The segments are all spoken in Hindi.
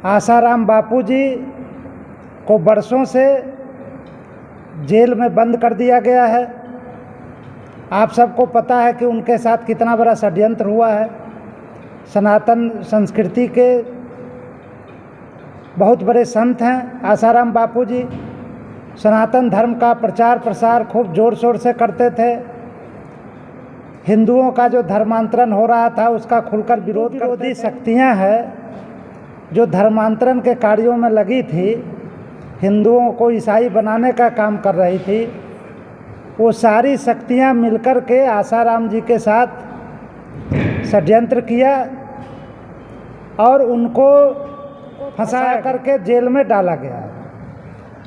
आसाराम बापू जी को बरसों से जेल में बंद कर दिया गया है। आप सबको पता है कि उनके साथ कितना बड़ा षड्यंत्र हुआ है। सनातन संस्कृति के बहुत बड़े संत हैं आसाराम बापू जी। सनातन धर्म का प्रचार प्रसार खूब ज़ोर शोर से करते थे। हिंदुओं का जो धर्मांतरण हो रहा था उसका खुलकर विरोधी शक्तियां हैं जो धर्मांतरण के कार्यों में लगी थी, हिंदुओं को ईसाई बनाने का काम कर रही थी, वो सारी शक्तियां मिलकर के आसाराम जी के साथ षड्यंत्र किया और उनको फंसा करके जेल में डाला गया।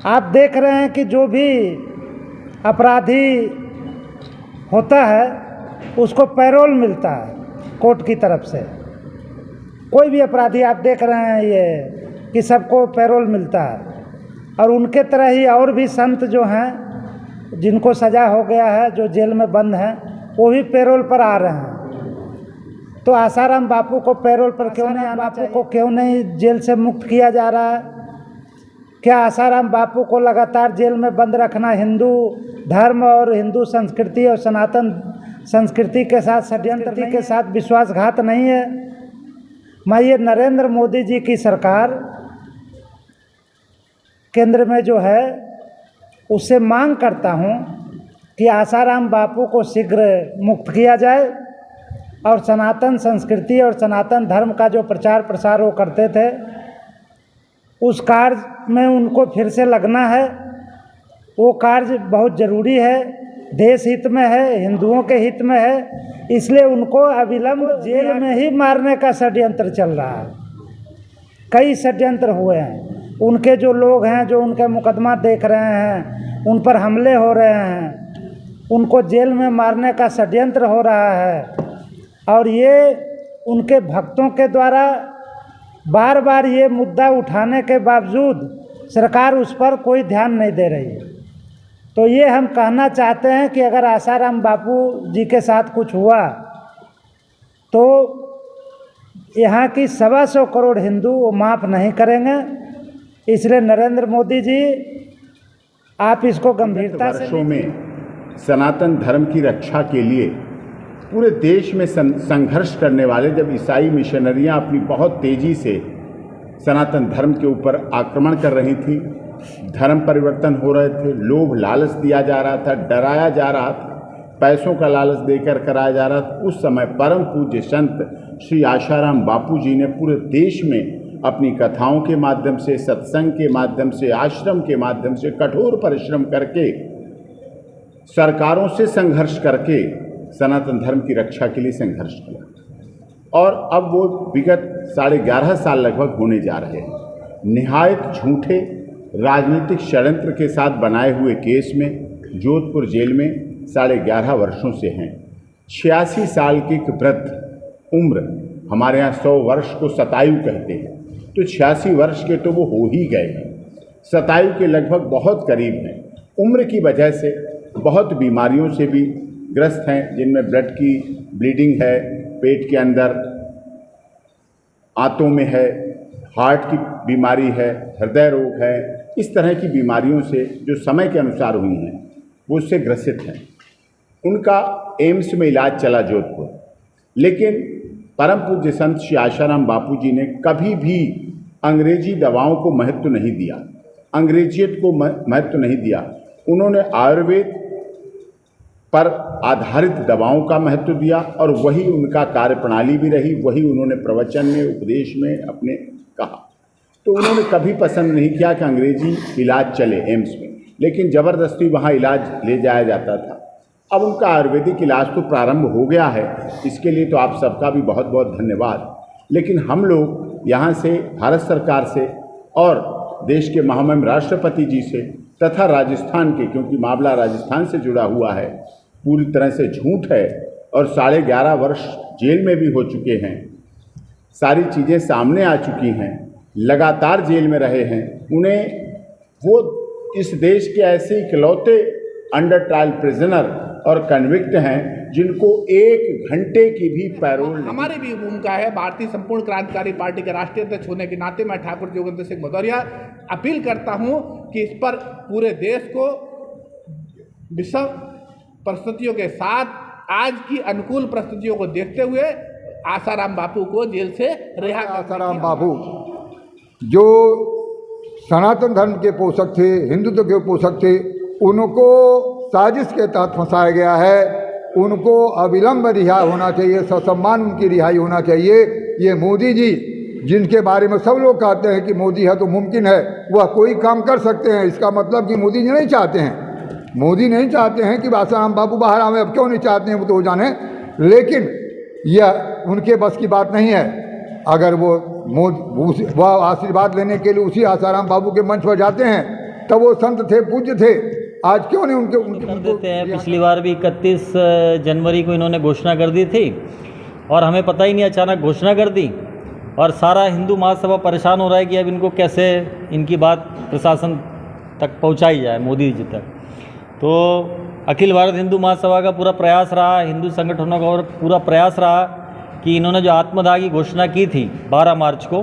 आप देख रहे हैं कि जो भी अपराधी होता है उसको पैरोल मिलता है कोर्ट की तरफ से। कोई भी अपराधी आप देख रहे हैं ये कि सबको पैरोल मिलता है। और उनके तरह ही और भी संत जो हैं जिनको सज़ा हो गया है, जो जेल में बंद हैं, वो भी पैरोल पर आ रहे हैं। तो आसाराम बापू को पैरोल पर क्यों नहीं आना चाहिए? को क्यों नहीं जेल से मुक्त किया जा रहा है? क्या आसाराम बापू को लगातार जेल में बंद रखना हिंदू धर्म और हिंदू संस्कृति और सनातन संस्कृति के साथ षड्यंत्र के साथ विश्वासघात नहीं है? मैं ये नरेंद्र मोदी जी की सरकार केंद्र में जो है उससे मांग करता हूँ कि आसाराम बापू को शीघ्र मुक्त किया जाए और सनातन संस्कृति और सनातन धर्म का जो प्रचार प्रसार वो करते थे उस कार्य में उनको फिर से लगना है। वो कार्य बहुत ज़रूरी है, देश हित में है, हिंदुओं के हित में है, इसलिए उनको अविलंब जेल में ही मारने का षड्यंत्र चल रहा है। कई षड्यंत्र हुए हैं, उनके जो लोग हैं जो उनके मुकदमा देख रहे हैं, उन पर हमले हो रहे हैं, उनको जेल में मारने का षड्यंत्र हो रहा है। और ये उनके भक्तों के द्वारा बार बार ये मुद्दा उठाने के बावजूद सरकार उस पर कोई ध्यान नहीं दे रही है। तो ये हम कहना चाहते हैं कि अगर आसाराम बापू जी के साथ कुछ हुआ तो यहाँ की 125 करोड़ हिंदू वो माफ़ नहीं करेंगे। इसलिए नरेंद्र मोदी जी आप इसको गंभीरता से वर्षों में सनातन धर्म की रक्षा के लिए पूरे देश में संघर्ष करने वाले जब ईसाई मिशनरियां अपनी बहुत तेज़ी से सनातन धर्म के ऊपर आक्रमण कर रही थी, धर्म परिवर्तन हो रहे थे, लोभ लालच दिया जा रहा था, डराया जा रहा था, पैसों का लालच देकर कराया जा रहा था, उस समय परम पूज्य संत श्री आसाराम बापू जी ने पूरे देश में अपनी कथाओं के माध्यम से, सत्संग के माध्यम से, आश्रम के माध्यम से कठोर परिश्रम करके, सरकारों से संघर्ष करके सनातन धर्म की रक्षा के लिए संघर्ष किया। और अब वो विगत 11.5 साल लगभग होने जा रहे हैं। निहायत झूठे राजनीतिक षड्यंत्र के साथ बनाए हुए केस में जोधपुर जेल में 11.5 वर्षों से हैं। 86 साल की वृद्ध उम्र, हमारे यहाँ 100 वर्ष को शतायु कहते हैं, तो 86 वर्ष के तो वो हो ही गए हैं, शतायु के लगभग बहुत करीब हैं। उम्र की वजह से बहुत बीमारियों से भी ग्रस्त हैं, जिनमें ब्लड की ब्लीडिंग है, पेट के अंदर आंतों में है, हार्ट की बीमारी है, हृदय रोग है, इस तरह की बीमारियों से जो समय के अनुसार हुई हैं वो उससे ग्रसित हैं। उनका एम्स में इलाज चला जोधपुर, लेकिन परम पूज्य संत श्री आसाराम बापू जी ने कभी भी अंग्रेजी दवाओं को महत्व नहीं दिया, अंग्रेजियत को महत्व नहीं दिया। उन्होंने आयुर्वेद पर आधारित दवाओं का महत्व दिया और वही उनका कार्य प्रणाली भी रही, वही उन्होंने प्रवचन में, उपदेश में अपने कहा। तो उन्होंने कभी पसंद नहीं किया कि अंग्रेजी इलाज चले एम्स में, लेकिन ज़बरदस्ती वहाँ इलाज ले जाया जाता था। अब उनका आयुर्वेदिक इलाज तो प्रारंभ हो गया है, इसके लिए तो आप सबका भी बहुत बहुत धन्यवाद। लेकिन हम लोग यहाँ से, भारत सरकार से और देश के महामहिम राष्ट्रपति जी से तथा राजस्थान के, क्योंकि मामला राजस्थान से जुड़ा हुआ है, पूरी तरह से झूठ है और 11.5 वर्ष जेल में भी हो चुके हैं, सारी चीज़ें सामने आ चुकी हैं, लगातार जेल में रहे हैं। उन्हें वो इस देश के ऐसे इकलौते अंडर ट्रायल प्रिजनर और कन्विक्ट हैं जिनको 1 घंटे की भी पैरोल नहीं। हमारी भी भूमिका है, भारतीय संपूर्ण क्रांतिकारी पार्टी के राष्ट्रीय अध्यक्ष होने के नाते मैं ठाकुर जोगेंद्र सिंह भदौरिया अपील करता हूं कि इस पर पूरे देश को विषम परिस्थितियों के साथ आज की अनुकूल परिस्थितियों को देखते हुए आसाराम बापू को जेल से रिहा कर। आसाराम बापू जो सनातन धर्म के पोषक थे, हिंदुत्व के पोषक थे, उनको साजिश के तहत फंसाया गया है। उनको अविलंब रिहा होना चाहिए, ससम्मान उनकी रिहाई होना चाहिए। ये मोदी जी जिनके बारे में सब लोग कहते हैं कि मोदी है तो मुमकिन है वह कोई काम कर सकते हैं, इसका मतलब कि मोदी जी नहीं चाहते हैं। मोदी नहीं चाहते हैं कि आसाराम बापू बाहर आवे, अब क्यों नहीं चाहते हैं वो तो जाने, लेकिन यह उनके बस की बात नहीं है। अगर वह आशीर्वाद लेने के लिए उसी आसाराम बापू के मंच पर जाते हैं तब वो संत थे, पूज्य थे, आज क्यों नहीं उनके कर देते हैं। पिछली बार भी 31 जनवरी को इन्होंने घोषणा कर दी थी और हमें पता ही नहीं, अचानक घोषणा कर दी और सारा हिंदू महासभा परेशान हो रहा है कि अब इनको कैसे इनकी बात प्रशासन तक पहुंचाई जाए, मोदी जी तक। तो अखिल भारत हिंदू महासभा का पूरा प्रयास रहा, हिंदू संगठनों का और पूरा प्रयास रहा कि इन्होंने जो आत्मदाह की घोषणा की थी 12 मार्च को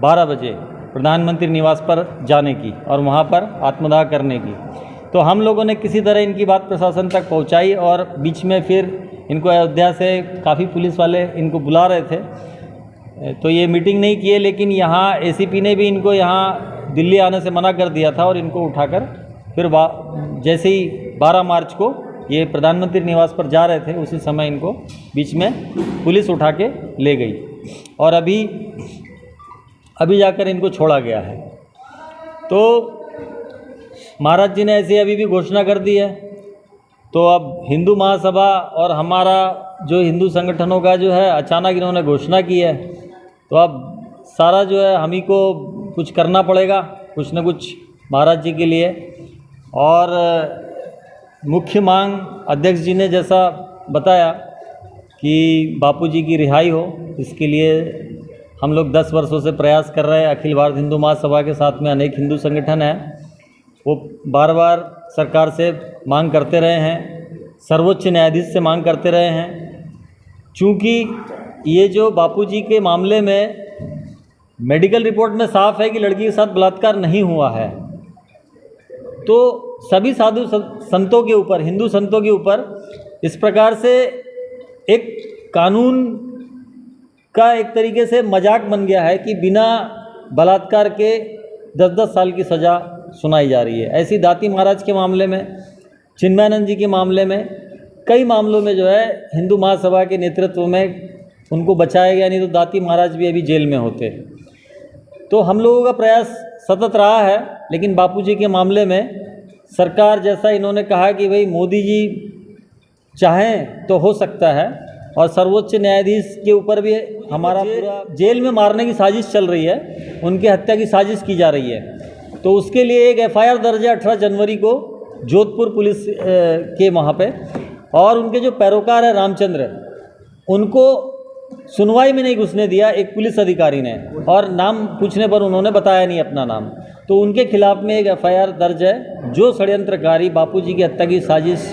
12 बजे प्रधानमंत्री निवास पर जाने की और वहाँ पर आत्मदाह करने की, तो हम लोगों ने किसी तरह इनकी बात प्रशासन तक पहुँचाई और बीच में फिर इनको अयोध्या से काफ़ी पुलिस वाले इनको बुला रहे थे, तो ये मीटिंग नहीं किए। लेकिन यहाँ एसीपी ने भी इनको यहाँ दिल्ली आने से मना कर दिया था और इनको उठाकर फिर जैसे ही 12 मार्च को ये प्रधानमंत्री निवास पर जा रहे थे उसी समय इनको बीच में पुलिस उठा के ले गई और अभी जाकर इनको छोड़ा गया है। तो महाराज जी ने ऐसे अभी भी घोषणा कर दी है, तो अब हिंदू महासभा और हमारा जो हिंदू संगठनों का जो है अचानक इन्होंने घोषणा की है, तो अब सारा जो है हम ही को कुछ करना पड़ेगा, कुछ न कुछ महाराज जी के लिए। और मुख्य मांग अध्यक्ष जी ने जैसा बताया कि बापू जी की रिहाई हो, इसके लिए हम लोग 10 वर्षों से प्रयास कर रहे हैं। अखिल भारत हिंदू महासभा के साथ में अनेक हिंदू संगठन हैं, वो बार बार सरकार से मांग करते रहे हैं, सर्वोच्च न्यायाधीश से मांग करते रहे हैं। चूँकि ये जो बापू जी के मामले में मेडिकल रिपोर्ट में साफ है कि लड़की के साथ बलात्कार नहीं हुआ है, तो सभी साधु संतों के ऊपर, हिंदू संतों के ऊपर इस प्रकार से एक कानून का एक तरीके से मजाक बन गया है कि बिना बलात्कार के 10-10 साल की सज़ा सुनाई जा रही है। ऐसी दाती महाराज के मामले में, चिन्मयानंद जी के मामले में, कई मामलों में जो है हिंदू महासभा के नेतृत्व में उनको बचाया गया, नहीं तो दाती महाराज भी अभी जेल में होते। तो हम लोगों का प्रयास सतत रहा है, लेकिन बापूजी के मामले में सरकार जैसा इन्होंने कहा कि भाई मोदी जी चाहें तो हो सकता है, और सर्वोच्च न्यायाधीश के ऊपर भी हमारा पूरा जेल में मारने की साजिश चल रही है, उनकी हत्या की साजिश की जा रही है। तो उसके लिए एक FIR दर्ज है 18 जनवरी को जोधपुर पुलिस के वहाँ पे, और उनके जो पैरोकार है रामचंद्र, उनको सुनवाई में नहीं घुसने दिया एक पुलिस अधिकारी ने, और नाम पूछने पर उन्होंने बताया नहीं अपना नाम। तो उनके खिलाफ में एक FIR दर्ज है। जो षड्यंत्रकारी बापूजी की हत्या की साजिश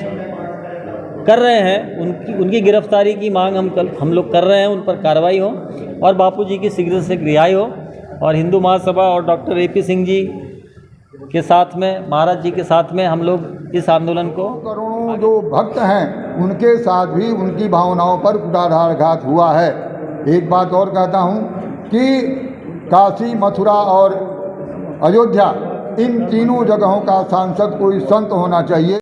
कर रहे हैं उनकी गिरफ्तारी की मांग हम लोग कर रहे हैं, उन पर कार्रवाई हो और बापूजी की शीघ्र से रिहाई हो। और हिंदू महासभा और डॉक्टर AP सिंह जी के साथ में, महाराज जी के साथ में हम लोग इस आंदोलन को, करोड़ों जो भक्त हैं उनके साथ भी उनकी भावनाओं पर कुठाराघात हुआ है। एक बात और कहता हूँ कि काशी, मथुरा और अयोध्या, इन तीनों जगहों का सांसद कोई संत होना चाहिए।